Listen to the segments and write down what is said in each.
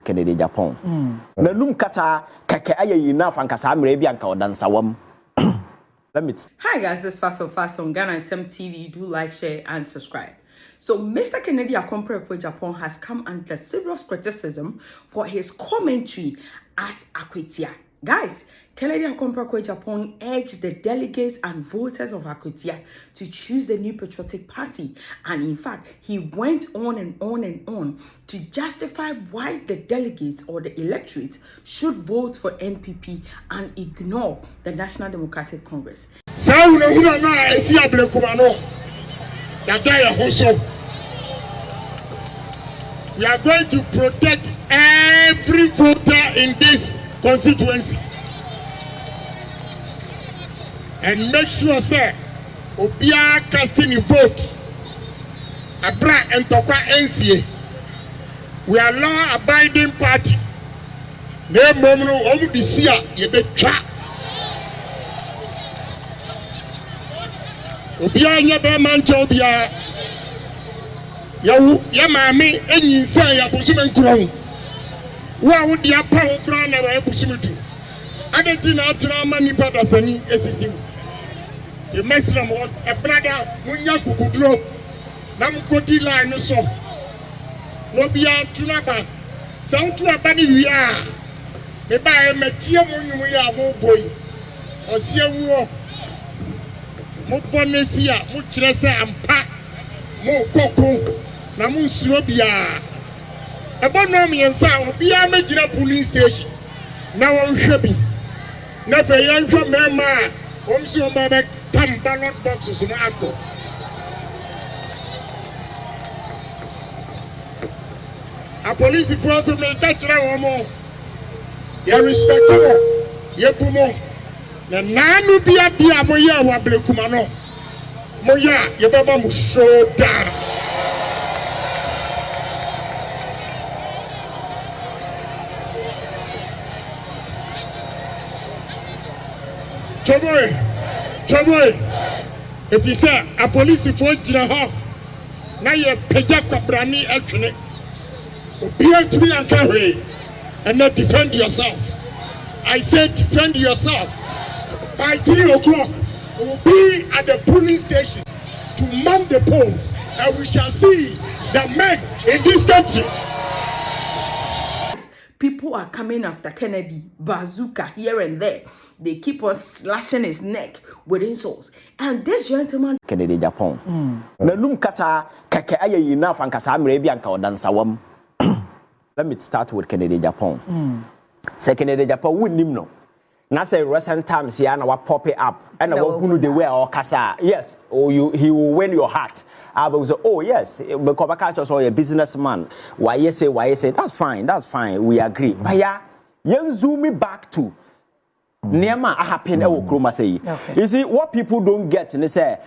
Kennedy Agyapong. Na num kasa keke aye enough and kasa amre bi anka NSAWAM. Let me. Hi guys, this is Fast on Ghana TV. Do like, share, and subscribe. So, Mr. Kennedy Agyapong has come under serious criticism for his commentary at Ay3ka. Guys, Kennedy Agyapong urged the delegates and voters of Ay3ka to choose the new patriotic party. And in fact, he went on and on and on to justify why the delegates or the electorate should vote for NPP and ignore the National Democratic Congress. We are going to protect every voter in this constituency and make sure, sir, Obia casting a vote. Abra and Tokwa NCA. We are law-abiding party. Ne momno omu bisia yebe cha. Obia nyebe mancha obia. Ya mami enyi sa ya busume nkron. Wa wodi apa ho kra na wa busume du. Adenti na atira mani pada sani esisi. The mesram what a brother munya kukudro. Na mkodi line no so. No bia tunaba. Sa untu abani wiya. Me ba e metie munyu ya mo boy. Osie wuo. Mo bonesia mo kire se ampa. Mo kokon. Na munsuro bia ebonom yensa obia megina police station na wonhwe bi na fe yenhwe mema omsi omba tam ballot boxes na akọ a police force me tachira wo mo ya respectable ye bumo na nanu bia dia moye wa blekuma no moya ye baba mu shoda. Choboy, if you say a police for Jiraho, now you're Pejaka Brani actually, appear to be and carry and not defend yourself. I said defend yourself. By 3 o'clock, we'll be at the polling station to man the polls, and we shall see the men in this country. People are coming after Kennedy, bazooka here and there. They keep on slashing his neck with insults. And this gentleman, Kennedy Agyapong. Na num kasa keke aye enough and kasa amre bi anka NSAWAM. Let me start with Kennedy Agyapong. Say Kennedy Agyapong wunnim no. Na say recent times here na wa pop it up and na wa hunu the way or kasa. Yes, he will win your heart. But say, oh yes, because I catch us all a businessman. Why you say that's fine, we agree. But yeah, you zoom me back to Nema happen say. You see, what people don't get, and they say,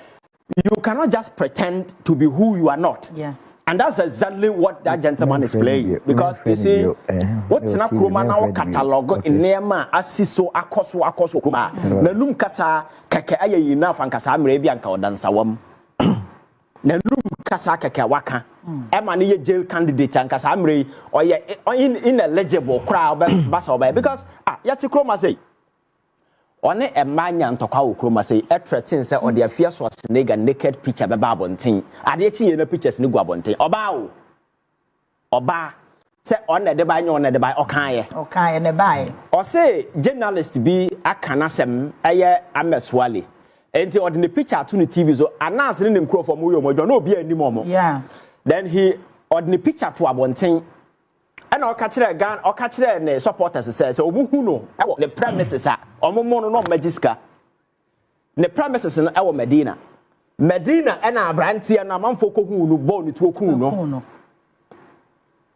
you cannot just pretend to be who you are not. Yeah. And that's exactly what that gentleman is playing. Because you see, what's na kroma now catalog in Nema asiso akoso kroma. Na num kasa keke aye enough and kasa amre bi anka NSAWAM. Na num kasa keke waka. Ema ne jail candidate and kasa amre or ineligible crowd basa obey because yati kroma say one a man ntokwa okroma say e threaten say or the afia so nega naked picture be babonten ade chi na pictures ni guabonten oba say on the buy on the buy okan ne buy or say journalist be akanasem eye ameswale enti or the picture to the TV so announce ni mkro for mu yo mo no be animo yeah then he or the picture to abonten and I'll catch the supporters says so no the premises are omomono no magiska the premises in our Medina and our branty and a man for who born to okuno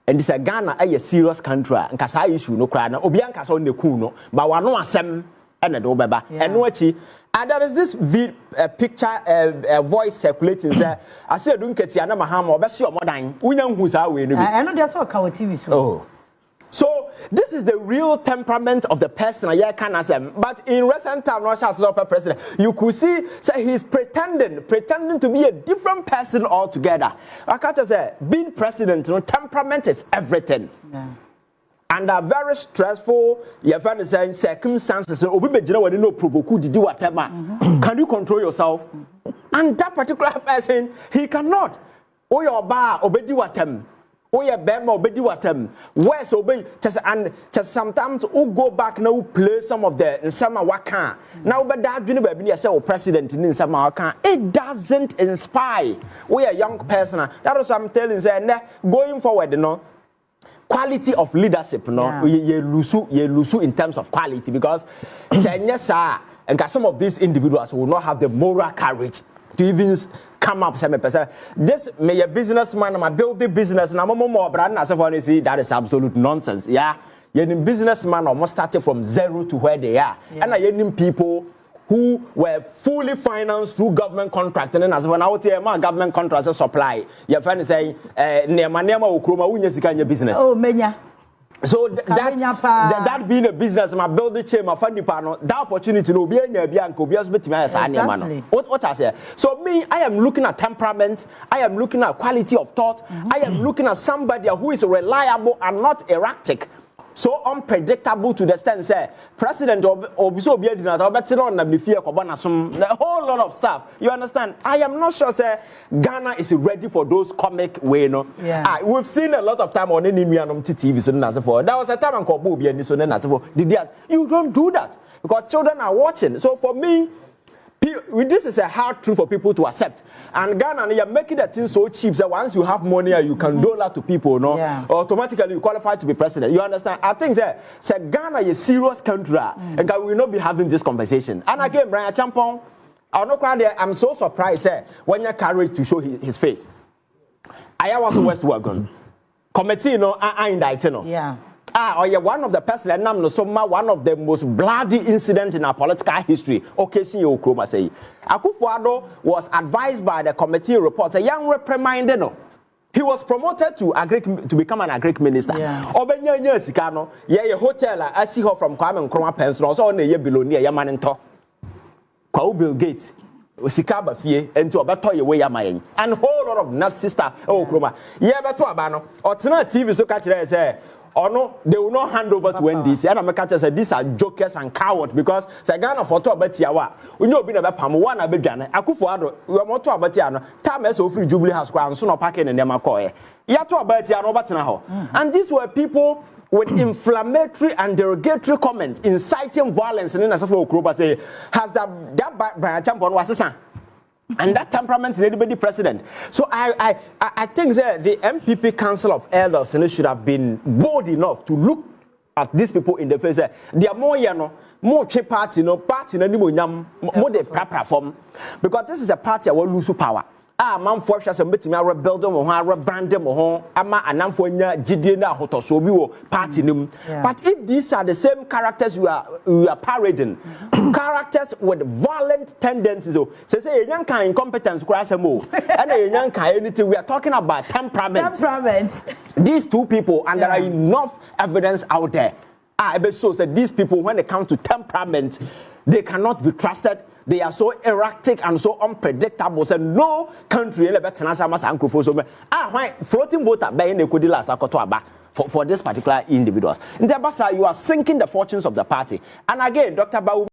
and this a Ghana a serious country and kasa issue no cry obianka so ne kuno but one no asem and do beba and nochi and there is this picture voice circulating say I say don't get ya na mahama obeso omodan unya hu sa we no bi I know that's what our TV so so this is the real temperament of the person I can asem but in recent time Russia super president you could see say he's pretending to be a different person altogether I can't say being president, you know, temperament is everything. Yeah. under very stressful your friend saying circumstances obi be gina wani no provoke didi whatever. Can you control yourself? And that particular person, he cannot. Oh your bar obedi watem. Oh your bema obedi watem. Where's obey just and just sometimes who go back now play some of the some waka. Now but that you know baby say oh president in some waka. It doesn't inspire. We a young person. That is what I'm telling you. Going forward, you know. Quality of leadership, no, you lose in terms of quality because and some of these individuals will not have the moral courage to even come up. This may a businessman, I'm building business, and I'm more brand as a see that is absolute nonsense. Yeah, you're in businessman almost started from zero to where they are, and I in people who were fully financed through government contract. And then as when I would say my government contracts a supply, your friend is saying, Nema Ukroma, we business. Oh, Menya. So that being a business, my building chain, my funny panel, that opportunity no be any bianco, be as bit what I say. So me, I am looking at temperament, I am looking at quality of thought, I am looking at somebody who is reliable and not erratic. So unpredictable to the extent say president obiso obi adina ta obetire on na fear kobana some a whole lot of stuff. You understand? I am not sure say Ghana is ready for those comic way no. We've seen a lot of time on any nuanom TV so na for. There was a time on Kobo obi ani so na for. You don't do that because children are watching. So for me, this is a hard truth for people to accept. And Ghana, you're making the thing so cheap that once you have money, you can dole out to people, no? Automatically you qualify to be president. You understand? I think that Ghana is a serious country, and we will not be having this conversation. And again, Brian Agyapong, I'm so surprised when you're carried to show his face. I was West Wagon. Committee, no, I indicted, no. Yeah. Or you're one of the person one of the most bloody incidents in our political history. Occasion you Okroma say. Akufo-Addo was advised by the committee report, a young reprimanded. He was promoted to become an agric minister. Obenya Sikano, a hotel, I see her from Kwame Nkrumah pension, also on a below near Yamanento. Kwa Bill Gates. Sikaba fie into a better way and a whole lot of nasty stuff. Oh, Kroma. Yeah, but to Abano or tonight TV so catch say. Or no, they will not hand over to NDC. And I'm a catcher said these are jokers and cowards because Sagana for talk about Tiawa. We know being about Pamuan a Begana. Akufo-Addo, we are more to about Tiano. Time so free Jubilee House ground, sooner packing in Yamakoe. Yato about Tiano Batanaho. And these were people with inflammatory and derogatory comments inciting violence. And then as a Okroba say, has that Brian Agyapong was a son. And that temperament is anybody president. So I think that the MPP Council of Elders should have been bold enough to look at these people in the face. They are more party, party more the platform. Because this is a party that will lose power. Man for some bit me rebuild them or rebrand them or ama anamfonya jidena hotoso party num. But if these are the same characters we are parading, characters with violent tendencies, say a young kind incompetence crasamo and a young kind anything, we are talking about temperament. These two people, and there are enough evidence out there. I bet so that these people, when it comes to temperament, they cannot be trusted. They are so erratic and so unpredictable. So no country floating voter for this particular individuals. In the Basa, you are sinking the fortunes of the party. And again, Dr. Bau